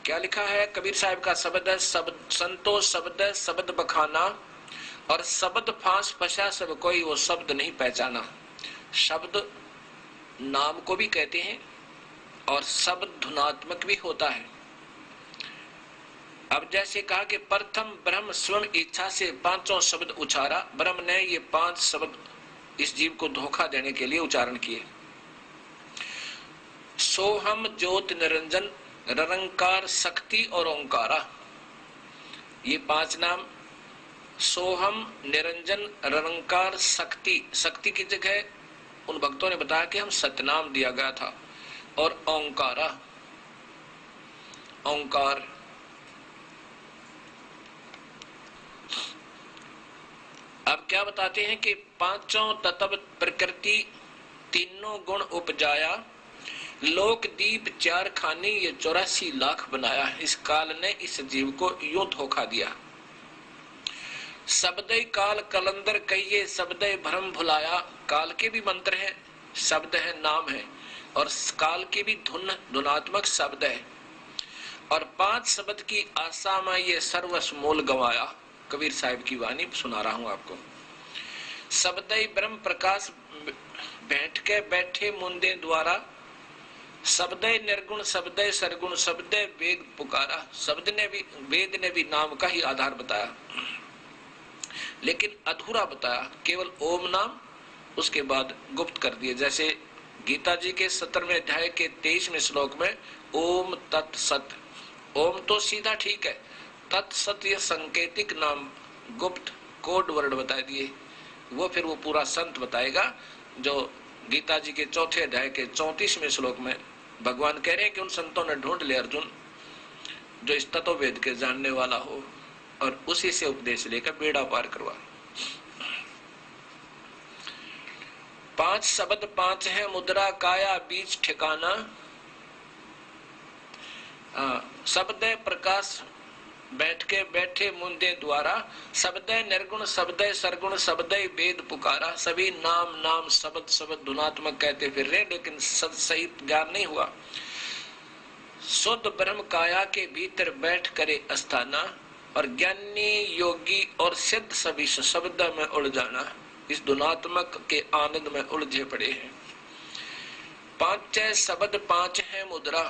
क्या लिखा है कबीर साहब का शब्द है, संतो शब्द शब्द बखाना, और शब्द फांस फंसा सब कोई, वो शब्द नहीं पहचाना। शब्द नाम को भी कहते हैं और शब्द धुनात्मक भी होता है। अब जैसे कहा कि प्रथम ब्रह्म स्वयं इच्छा से पांचों शब्द उचारा, ब्रह्म ने ये 5 शब्द इस जीव को धोखा देने के लिए उच्चारण किए। सोहम ज्योत निरंजन निरंकार शक्ति और ओंकारा, ये 5 नाम। सोहम निरंजन निरंकार शक्ति, शक्ति की जगह उन भक्तों ने बताया कि हम सतनाम दिया गया था, और ओंकारा, ओंकार। अब क्या बताते हैं कि पांचों तत्व प्रकृति तीनों गुण उपजाया, लोक दीप 4 खाने ये 84 लाख बनाया। इस काल ने इस जीव को यूं धोखा दिया। शब्दय काल कलंदर कहिए, शब्दय भ्रम भुलाया। काल के भी मंत्र है, शब्द है, नाम है, और काल के भी धुनात्मक शब्द है। और 5 शब्द की आशा में ये सर्वस्व मोल गंवाया। कबीर साहब की वाणी सुना रहा हूं आपको। शब्दय ब्रह्म प्रकाश बैठ के बैठे मुंदे द्वारा, शब्दय निर्गुण शब्दय सरगुण शब्दय वेद पुकारा। शब्द ने भी, वेद ने भी नाम का ही आधार बताया, लेकिन अधूरा बताया, केवल ओम नाम, उसके बाद गुप्त कर दिए। जैसे गीता जी के 17वें अध्याय के 23वें श्लोक में ओम तत्सत, ओम तो सीधा ठीक है, तत्सत ये सांकेतिक नाम, गुप्त कोड वर्ड बता दिए। वो फिर वो पूरा संत बताएगा, जो गीता जी के 4थे अध्याय के 34वें श्लोक में भगवान कह रहे हैं कि उन संतों ने ढूंढ लिया अर्जुन, जो इस तत्व वेद के जानने वाला हो, और उसी से उपदेश लेकर बेड़ा पार करवा। 5 शब्द 5 है मुद्रा काया बीच ठिकाना, शब्द प्रकाश बैठ के बैठे मुंदे द्वारा, शब्द निर्गुण शब्द सरगुण शब्द वेद पुकारा। सभी नाम नाम शब्द शब्द धुनात्मक कहते फिर रहे, लेकिन सही ज्ञान नहीं हुआ। शुद्ध ब्रह्म काया के भीतर बैठ करे अस्थाना, और ज्ञानी योगी और सिद्ध सभी शब्द में उड़ जाना। इस धुनात्मक के आनंद में उलझे पड़े हैं। 5 शब्द 5 है मुद्रा,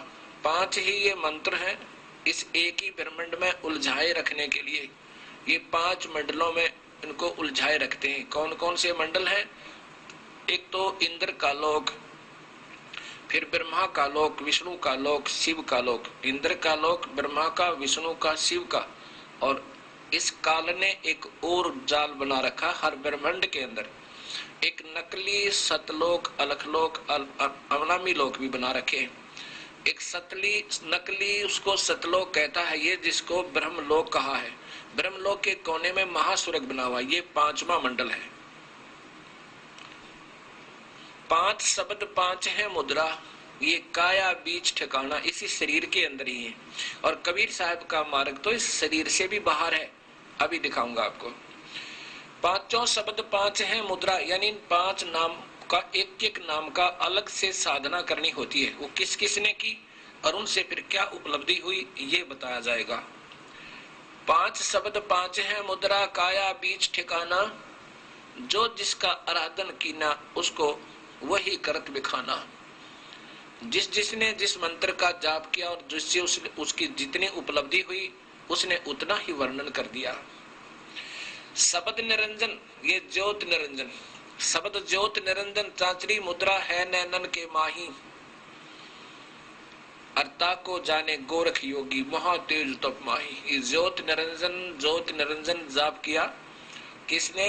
5 ही ये मंत्र हैं इस एक ही ब्रह्मांड में उलझाए रखने के लिए। ये 5 मंडलों में इनको उलझाए रखते हैं। कौन कौन से मंडल हैं? एक तो इंद्र का लोक, फिर ब्रह्मा का लोक, विष्णु का लोक, शिव का लोक। इंद्र का लोक, ब्रह्मा का, विष्णु का, शिव का। और इस काल ने एक और जाल बना रखा हर ब्रह्मांड के अंदर। एक नकली सतलोक, अलखलोक, अवनामी लोक भी बना रखे। एक नकली उसको सतलोक कहता है, ये जिसको ब्रह्मलोक कहा है। ब्रह्मलोक के कोने में महास्वर्ग बना हुआ, ये 5वां मंडल है। 5 शब्द 5 है मुद्रा, ये काया बीच ठिकाना इसी शरीर के अंदर ही है। और कबीर साहब का मार्ग तो इस शरीर से भी बाहर है, अभी दिखाऊंगा आपको। 5 शब्द 5 है मुद्रा, यानी 5 नाम का एक एक नाम का अलग से साधना करनी होती है। वो किस किस ने की और उनसे फिर क्या उपलब्धि हुई, ये बताया जाएगा। 5 शब्द 5 है मुद्रा काया बीच ठिकाना, जो जिसका आराधन कीना उसको वही करत बिखाना। जिस जिसने जिस मंत्र का जाप किया और जिससे उसकी जितनी उपलब्धि हुई उसने उतना ही वर्णन कर दिया। शब्द निरंजन, ये ज्योत निरंजन, शब्द ज्योत निरंजन चांचरी मुद्रा है नैनन के माही, अर्ता को जाने गोरख योगी महातेज तप माही। ये ज्योत निरंजन जाप किया किसने?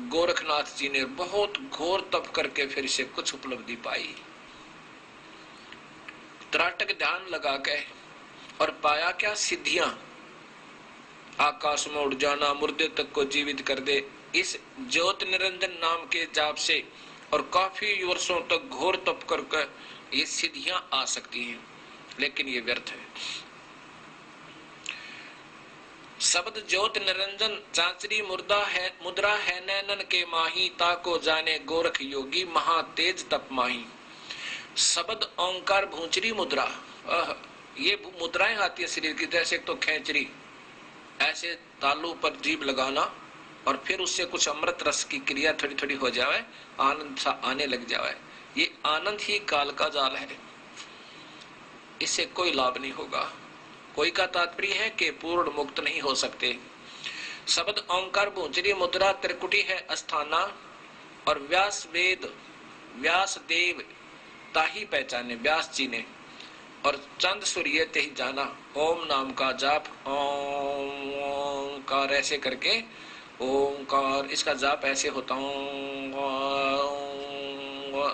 गोरखनाथ जी ने। बहुत घोर तप करके फिर से कुछ उपलब्धि पाई, त्राटक ध्यान लगा के, और पाया क्या? सिद्धियां। आकाश में उड़ जाना, मुर्दे तक को जीवित कर दे, इस ज्योत निरंजन नाम के जाप से। और काफी वर्षों तक घोर तप करके ये सिद्धियां आ सकती हैं, लेकिन ये व्यर्थ है। शब्द ज्योत निरंजन चांचरी मुद्रा है नैनन के माही, ताको जाने गोरख योगी महातेज तप माही। शब्द ओंकार भूंचरी मुद्रा, ये मुद्राएं आती है शरीर की, जैसे तो खेचरी, ऐसे तालू पर जीभ लगाना और फिर उससे कुछ अमृत रस की क्रिया थोड़ी थोड़ी हो जाए, आनंद सा आने लग जाए। ये आनंद ही काल का जाल है, इससे कोई लाभ नहीं होगा। कोई का तात्पर्य है कि पूर्ण मुक्त नहीं हो सकते। शब्द ओंकार भूंजरी मुद्रा त्रिकुटी है अस्थाना, और व्यास वेद व्यास देव ताही पहचाने, व्यास जी ने, और चंद सूर्य ते ही जाना। ओम नाम का जाप, ओंकार ऐसे करके, ओंकार इसका जाप ऐसे होता हूँ,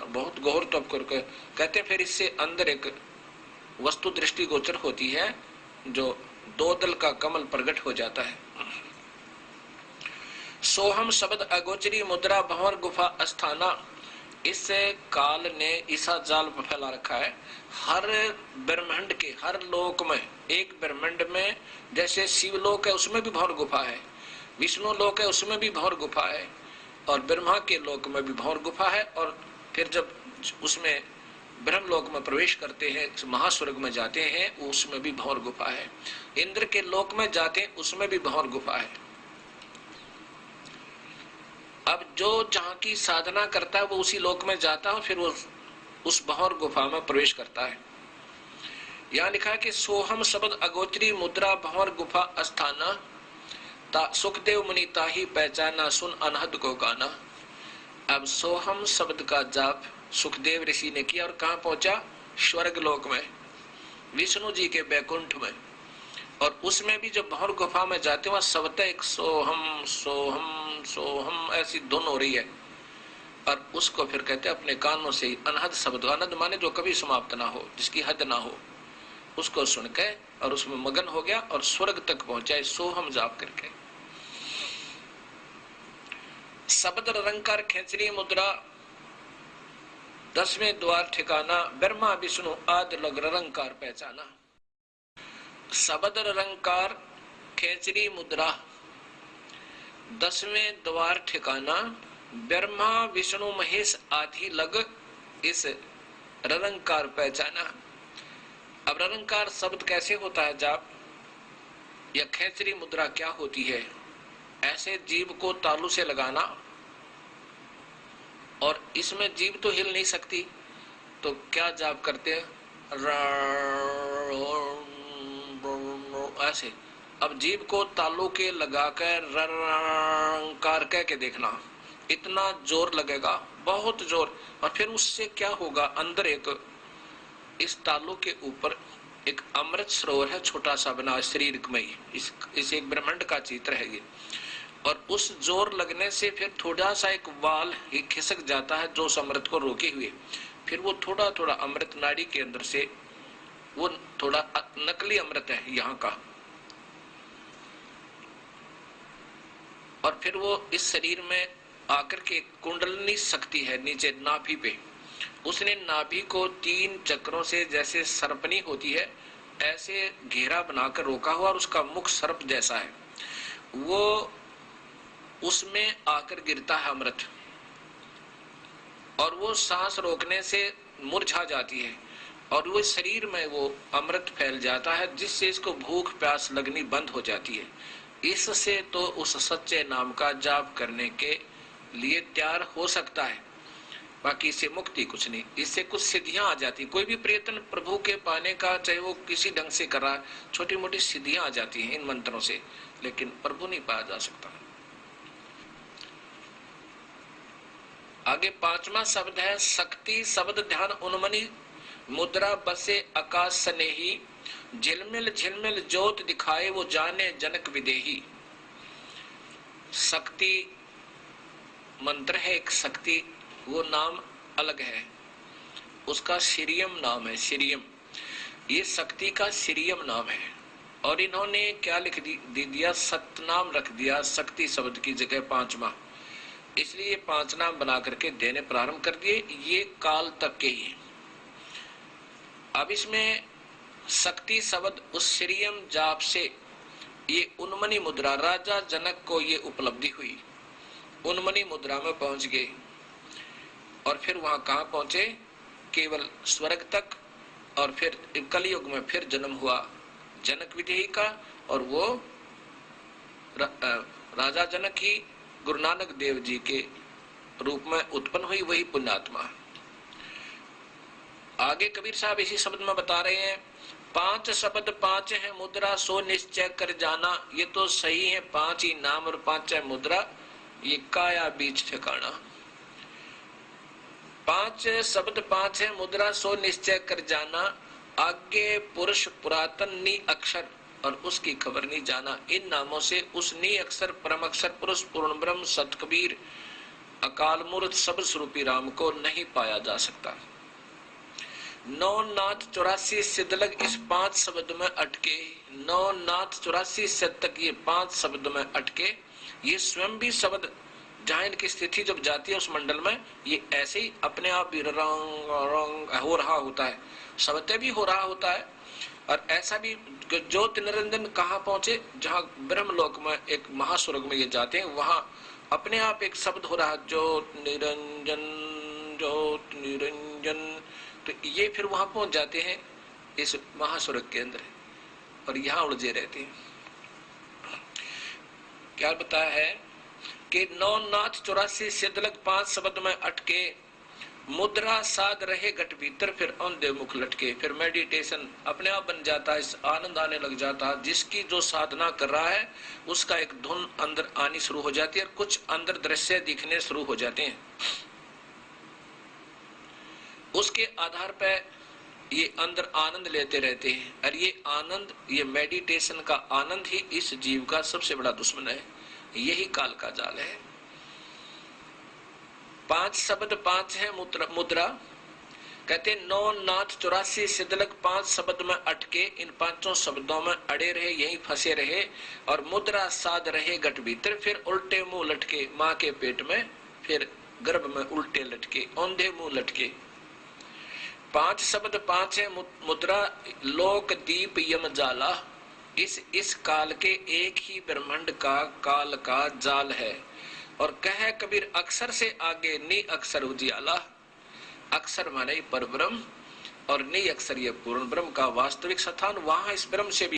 बहुत गौर तब करके कहते। फिर इससे अंदर एक वस्तु दृष्टि गोचर होती है, जो दो दल का कमल प्रकट हो जाता है। सोहम शब्द अगोचरी मुद्रा भंवर गुफा अस्थाना, इससे काल ने ईसा जाल फैला रखा है। हर ब्रह्मांड के हर लोक में, एक ब्रह्मांड में जैसे शिवलोक है उसमें भी भंवर गुफा है, विष्णु लोक है उसमें भी भंवर गुफा है, और ब्रह्मा के लोक में भी भंवर गुफा है। और फिर जब उसमें ब्रह्म लोक में प्रवेश करते हैं, महास्वर्ग में जाते हैं, उसमें भी भंवर गुफा है। इंद्र के लोक में जाते हैं, उसमें भी भंवर गुफा है। अब जो जहां की साधना करता है वो उसी लोक में जाता है, फिर वो उस भंवर गुफा में प्रवेश करता है। यहाँ लिखा है कि सोहम शब्द अगोचरी मुद्रा भंवर गुफा अस्थाना, सुखदेव मुनि ताही पहचाना, सुन अनहद को गाना। अब सोहम शब्द का जाप सुखदेव ऋषि ने किया और कहां पहुंचा? स्वर्ग लोक में, विष्णु जी के बैकुंठ में। और उसमें भी जब भंवर गुफा में जाते वहां शब्द एक सोहम सोहम सोहम ऐसी धुन हो रही है, और उसको फिर कहते हैं अपने कानों से ही अनहद शब्द, अनहद माने जो कभी समाप्त ना हो, जिसकी हद ना हो, उसको सुन के और उसमें मगन हो गया और स्वर्ग तक पहुंचा सोहम जाप करके। शब्द रंकार खेचरी मुद्रा 10वें द्वार ठिकाना, ब्रह्मा विष्णु आदि लग रंकार पहचाना। शब्द रंकार खेचरी मुद्रा 10वें द्वार ठिकाना, ब्रह्मा विष्णु महेश आदि लग इस रंकार पहचाना। अब रंकार शब्द कैसे होता है जाप, या खेचरी मुद्रा क्या होती है? ऐसे जीभ को तालू से लगाना, और इसमें जीभ तो हिल नहीं सकती, तो क्या जाप करते हैं? ऐसे। अब जीभ को तालू के लगाकर रंकार कह के देखना, इतना जोर लगेगा, बहुत जोर। और फिर उससे क्या होगा? अंदर एक इस तालू के ऊपर एक अमृत सरोवर है, छोटा सा बना शरीर में ही, इस एक ब्रह्मांड का चित्र है ये। और उस जोर लगने से फिर थोड़ा सा एक वाल ही खिसक जाता है जो उस अमृत को रोके हुए, फिर वो थोड़ा थोड़ा अमृत नाड़ी के अंदर से, वो थोड़ा नकली अमृत है यहाँ का, और फिर वो इस शरीर में आकर के कुंडलनी शक्ति है नीचे नाभि पे, उसने नाभि को 3 चक्रों से जैसे सर्पनी होती है ऐसे घेरा बनाकर रोका हुआ, और उसका मुख सर्प जैसा है, वो उसमें आकर गिरता है अमृत, और वो सांस रोकने से मुरझा जाती है, और वो शरीर में वो अमृत फैल जाता है, जिससे इसको भूख प्यास लगनी बंद हो जाती है। इससे तो उस सच्चे नाम का जाप करने के लिए तैयार हो सकता है, बाकी इससे मुक्ति कुछ नहीं। इससे कुछ सिद्धियां आ जाती, कोई भी प्रयत्न प्रभु के पाने का, चाहे वो किसी ढंग से कर रहा है, छोटी मोटी सिद्धियां आ जाती हैं इन मंत्रों से, लेकिन प्रभु नहीं पाया जा सकता। आगे 5वां शब्द है शक्ति शब्द ध्यान उन्मनी मुद्रा बसे आकाश स्नेही, झिलमिल झिलमिल ज्योत दिखाए वो जाने जनक विदेही। शक्ति मंत्र है एक, शक्ति वो नाम अलग है, उसका श्रीयम नाम है, श्रीयम, ये शक्ति का श्रीयम नाम है। और इन्होंने क्या लिख दिया? सतनाम रख दिया शक्ति शब्द की जगह 5वां, इसलिए 5 नाम बना करके देने प्रारंभ कर दिए, ये काल तक के ही। अब इसमें शक्ति शब्द उस श्रीयम जाप से ये उन्मनी मुद्रा, राजा जनक को ये उपलब्धि हुई, उन्मनी मुद्रा में पहुंच गए, और फिर वहां कहां पहुंचे? केवल स्वर्ग तक, और फिर कलयुग में फिर जन्म हुआ जनक विदेही का, और वो राजा जनक ही गुरु नानक देव जी के रूप में उत्पन्न हुई, वही पुण्यात्मा। आगे कबीर साहब इसी शब्द में बता रहे हैं, 5 शब्द 5 है मुद्रा, सो निश्चय कर जाना। ये तो सही है, 5 ही नाम और 5 है मुद्रा, ये काया बीच ठिकाना। 5 शब्द 5 है मुद्रा, सो निश्चय कर जाना। आगे पुरुष पुरातन नी अक्षर, और उसकी खबर नहीं जाना। इन नामों से उस नी अक्षर परम अक्षर पुरुष पूर्ण ब्रह्म सत कबीर अकाल मूर्त सब स्वरूपी राम को नहीं पाया जा सकता। 9 नाथ 84 सिद्धलग इस 5 शब्द में अटके। 9 नाथ 84 सिद्ध तक ये 5 शब्द में अटके। ये स्वयं भी शब्द जहां इनकी स्थिति जब जाती है उस मंडल में, ये ऐसे ही अपने आप भी रंग रंग हो रहा होता है, शब्द भी हो रहा होता है। और ऐसा भी ज्योत निरंजन कहाँ पहुंचे, जहां ब्रह्मलोक में एक महास्वर्ग में ये जाते हैं, वहां अपने आप एक शब्द हो रहा, ज्योत निरंजन ज्योत निरंजन। तो ये फिर वहां पहुंच जाते हैं इस महास्वर्ग के अंदर, और यहाँ उलझे रहते हैं। क्या बताया है कि 9 नाथ 84 सिद्धलग 5 शब्द में अटके। मुद्रा साध रहे घट भीतर, फिर औंधे मुख लटके। फिर मेडिटेशन अपने आप बन जाता है, आनंद आने लग जाता है। जिसकी जो साधना कर रहा है उसका एक धुन अंदर आनी शुरू हो जाती है, और कुछ अंदर दृश्य दिखने शुरू हो जाते हैं। उसके आधार पर ये अंदर आनंद लेते रहते हैं। और ये आनंद, ये मेडिटेशन का आनंद ही इस जीव का सबसे बड़ा दुश्मन है, यही काल का जाल है। 5 शब्द 5 है मुद्रा, कहते 9 नाथ 84 सिद्धलग 5 शब्द में अटके। इन 5 शब्दों में अड़े रहे, यहीं फंसे रहे, और मुद्रा साध रहे घट भीतर, फिर उल्टे मुंह लटके माँ के पेट में, फिर गर्भ में उल्टे लटके, औंधे मुंह लटके। 5 शब्द 5 है मुद्रा, लोक दीप यम जाला। इस काल के एक ही ब्रह्मांड का काल का जाल है। और कहे कबीर अक्षर से आगे नी अक्षर उजियाला। अक्षर माने पर ब्रह्म, और नी अक्षर ये पूर्ण ब्रह्म का वास्तविक स्थान, वहां इस ब्रह्म से भी